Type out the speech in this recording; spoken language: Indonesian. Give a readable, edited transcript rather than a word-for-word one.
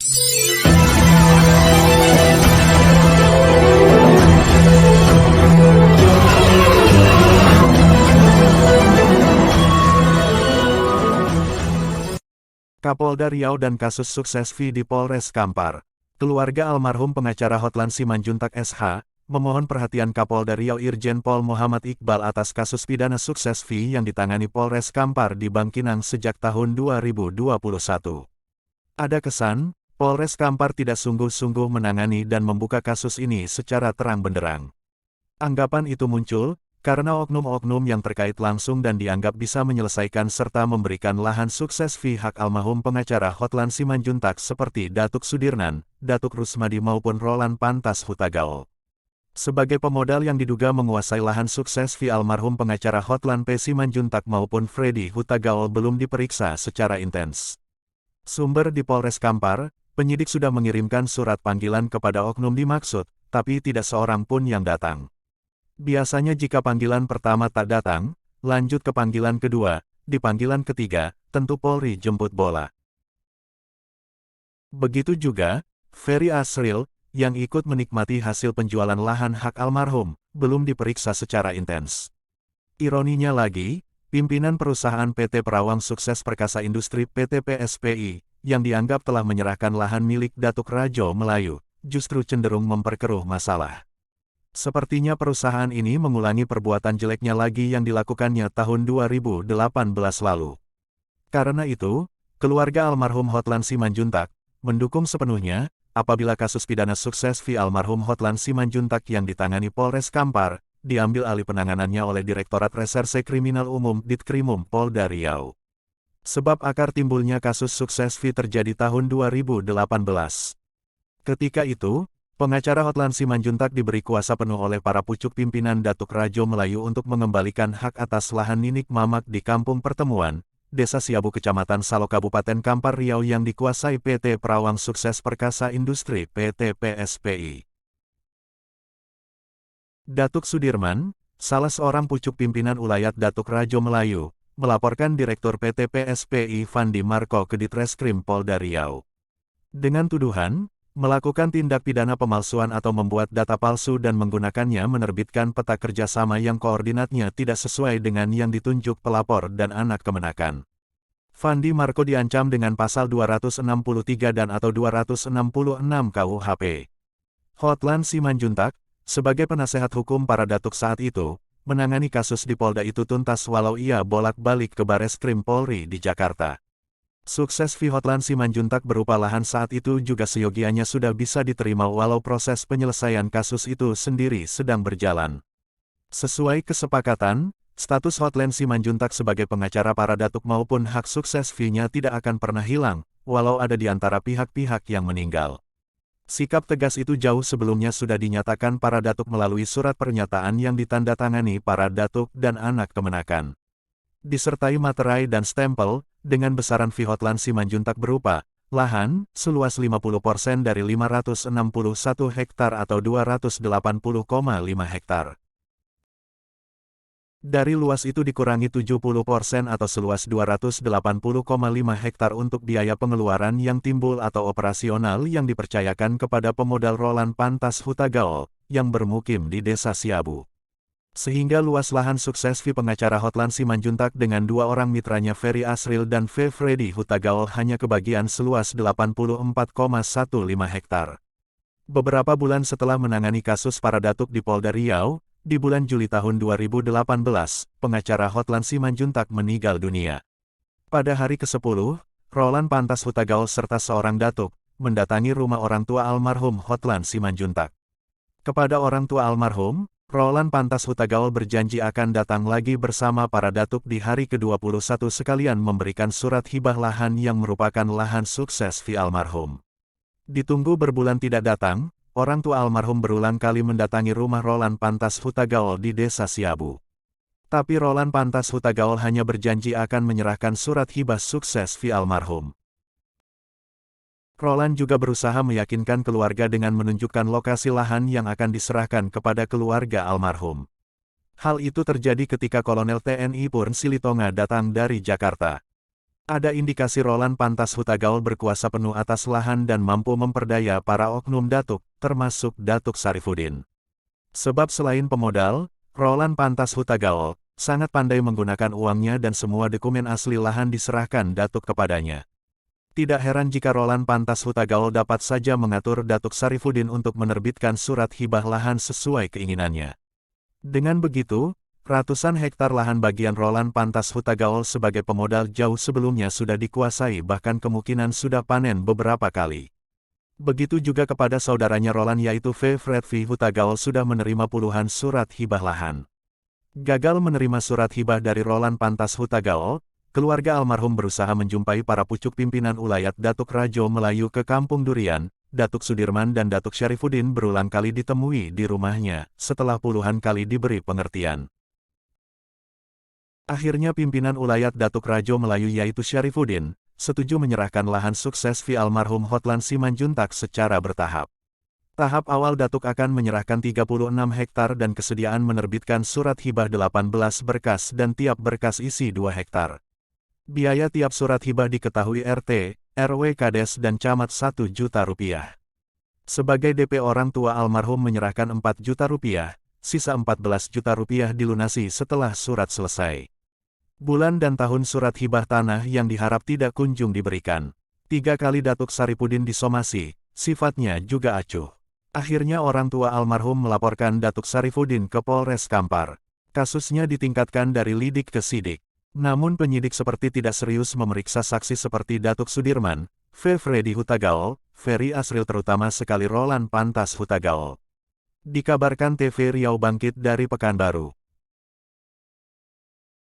Kapolda Riau dan kasus sukses V di Polres Kampar. Keluarga almarhum pengacara Hotlan Simanjuntak SH, memohon perhatian Kapolda Riau Irjen Pol Muhammad Iqbal atas kasus pidana sukses V yang ditangani Polres Kampar di Bangkinang sejak tahun 2021. Ada kesan, Polres Kampar tidak sungguh-sungguh menangani dan membuka kasus ini secara terang benderang. Anggapan itu muncul, karena oknum-oknum yang terkait langsung dan dianggap bisa menyelesaikan serta memberikan lahan sukses V hak almarhum pengacara Hotlan Simanjuntak seperti Datuk Sudirnan, Datuk Rusmadi maupun Roland Pantas Hutagaol. Sebagai pemodal yang diduga menguasai lahan sukses V almarhum pengacara Hotlan P. Simanjuntak maupun Freddy Hutagaol belum diperiksa secara intens. Sumber di Polres Kampar, penyidik sudah mengirimkan surat panggilan kepada oknum dimaksud, tapi tidak seorang pun yang datang. Biasanya jika panggilan pertama tak datang, lanjut ke panggilan kedua, di panggilan ketiga, tentu Polri jemput bola. Begitu juga, Ferry Asril, yang ikut menikmati hasil penjualan lahan hak almarhum, belum diperiksa secara intens. Ironinya lagi, pimpinan perusahaan PT Perawang Sukses Perkasa Industri PT PSPI, yang dianggap telah menyerahkan lahan milik Datuk Rajo Melayu, justru cenderung memperkeruh masalah. Sepertinya perusahaan ini mengulangi perbuatan jeleknya lagi yang dilakukannya tahun 2018 lalu. Karena itu, keluarga almarhum Hotlan Simanjuntak mendukung sepenuhnya apabila kasus pidana sukses V almarhum Hotlan Simanjuntak yang ditangani Polres Kampar diambil alih penanganannya oleh Direktorat Reserse Kriminal Umum Ditkrimum Polda Riau. Sebab akar timbulnya kasus sukses V terjadi tahun 2018. Ketika itu, pengacara Hotlan Simanjuntak diberi kuasa penuh oleh para pucuk pimpinan Datuk Rajo Melayu untuk mengembalikan hak atas lahan Ninik Mamak di Kampung Pertemuan, Desa Siabu Kecamatan Salo Kabupaten Kampar Riau yang dikuasai PT Perawang Sukses Perkasa Industri PT PSPI. Datuk Sudirman, salah seorang pucuk pimpinan ulayat Datuk Rajo Melayu, melaporkan Direktur PT PSPI Fandi Marko ke Ditreskrim Polda Riau. Dengan tuduhan, melakukan tindak pidana pemalsuan atau membuat data palsu dan menggunakannya menerbitkan peta kerjasama yang koordinatnya tidak sesuai dengan yang ditunjuk pelapor dan anak kemenakan. Fandi Marko diancam dengan pasal 263 dan atau 266 KUHP. Hotlan Simanjuntak, sebagai penasehat hukum para datuk saat itu, menangani kasus di Polda itu tuntas walau ia bolak-balik ke Bareskrim Polri di Jakarta. Sukses V Hotlan Simanjuntak berupa lahan saat itu juga seyogianya sudah bisa diterima walau proses penyelesaian kasus itu sendiri sedang berjalan. Sesuai kesepakatan, status Hotlan Simanjuntak sebagai pengacara para datuk maupun hak sukses V-nya tidak akan pernah hilang, walau ada di antara pihak-pihak yang meninggal. Sikap tegas itu jauh sebelumnya sudah dinyatakan para datuk melalui surat pernyataan yang ditandatangani para datuk dan anak kemenakan. Disertai materai dan stempel, dengan besaran V Hotlan Simanjuntak berupa lahan seluas 50% dari 561 hektar atau 280,5 hektar. Dari luas itu dikurangi 70% atau seluas 280,5 hektar untuk biaya pengeluaran yang timbul atau operasional yang dipercayakan kepada pemodal Roland Pantas Hutagaol, yang bermukim di Desa Siabu. Sehingga luas lahan sukses V pengacara Hotlan Simanjuntak dengan dua orang mitranya Ferry Asril dan V. Freddy Hutagaol hanya kebagian seluas 84,15 hektar. Beberapa bulan setelah menangani kasus para datuk di Polda Riau, di bulan Juli tahun 2018, pengacara Hotlan Simanjuntak meninggal dunia. Pada hari ke-10, Roland Pantas Hutagaol serta seorang datuk mendatangi rumah orang tua almarhum Hotlan Simanjuntak. Kepada orang tua almarhum, Roland Pantas Hutagaol berjanji akan datang lagi bersama para datuk di hari ke-21 sekalian memberikan surat hibah lahan yang merupakan lahan sukses V almarhum. Ditunggu berbulan tidak datang, orang tua almarhum berulang kali mendatangi rumah Roland Pantas Hutagaol di Desa Siabu. Tapi Roland Pantas Hutagaol hanya berjanji akan menyerahkan surat hibah sukses V almarhum. Roland juga berusaha meyakinkan keluarga dengan menunjukkan lokasi lahan yang akan diserahkan kepada keluarga almarhum. Hal itu terjadi ketika Kolonel TNI Purn Silitonga datang dari Jakarta. Ada indikasi Roland Pantas Hutagaul berkuasa penuh atas lahan dan mampu memperdaya para oknum datuk, termasuk Datuk Sarifudin. Sebab selain pemodal, Roland Pantas Hutagaul sangat pandai menggunakan uangnya dan semua dokumen asli lahan diserahkan datuk kepadanya. Tidak heran jika Roland Pantas Hutagaul dapat saja mengatur Datuk Sarifudin untuk menerbitkan surat hibah lahan sesuai keinginannya. Dengan begitu, ratusan hektar lahan bagian Roland Pantas Hutagaul sebagai pemodal jauh sebelumnya sudah dikuasai, bahkan kemungkinan sudah panen beberapa kali. Begitu juga kepada saudaranya Roland yaitu Fred V. Hutagaul sudah menerima puluhan surat hibah lahan. Gagal menerima surat hibah dari Roland Pantas Hutagaul, keluarga almarhum berusaha menjumpai para pucuk pimpinan ulayat Datuk Rajo Melayu ke Kampung Durian. Datuk Sudirman dan Datuk Syarifudin berulang kali ditemui di rumahnya, setelah puluhan kali diberi pengertian. Akhirnya pimpinan ulayat Datuk Rajo Melayu yaitu Syarifudin, setuju menyerahkan lahan sukses V almarhum Hotlan Simanjuntak secara bertahap. Tahap awal Datuk akan menyerahkan 36 hektar dan kesediaan menerbitkan surat hibah 18 berkas dan tiap berkas isi 2 hektar. Biaya tiap surat hibah diketahui RT, RW Kades dan Camat 1 juta rupiah. Sebagai DP orang tua almarhum menyerahkan 4 juta rupiah, sisa 14 juta rupiah dilunasi setelah surat selesai. Bulan dan tahun surat hibah tanah yang diharap tidak kunjung diberikan. 3 kali Datuk Sarifudin disomasi, sifatnya juga acuh. Akhirnya orang tua almarhum melaporkan Datuk Sarifudin ke Polres Kampar. Kasusnya ditingkatkan dari lidik ke sidik. Namun penyidik seperti tidak serius memeriksa saksi seperti Datuk Sudirman, Freddy Hutagaul, Ferry Asril terutama sekali Roland Pantas Hutagaul. Dikabarkan TV Riau bangkit dari Pekanbaru.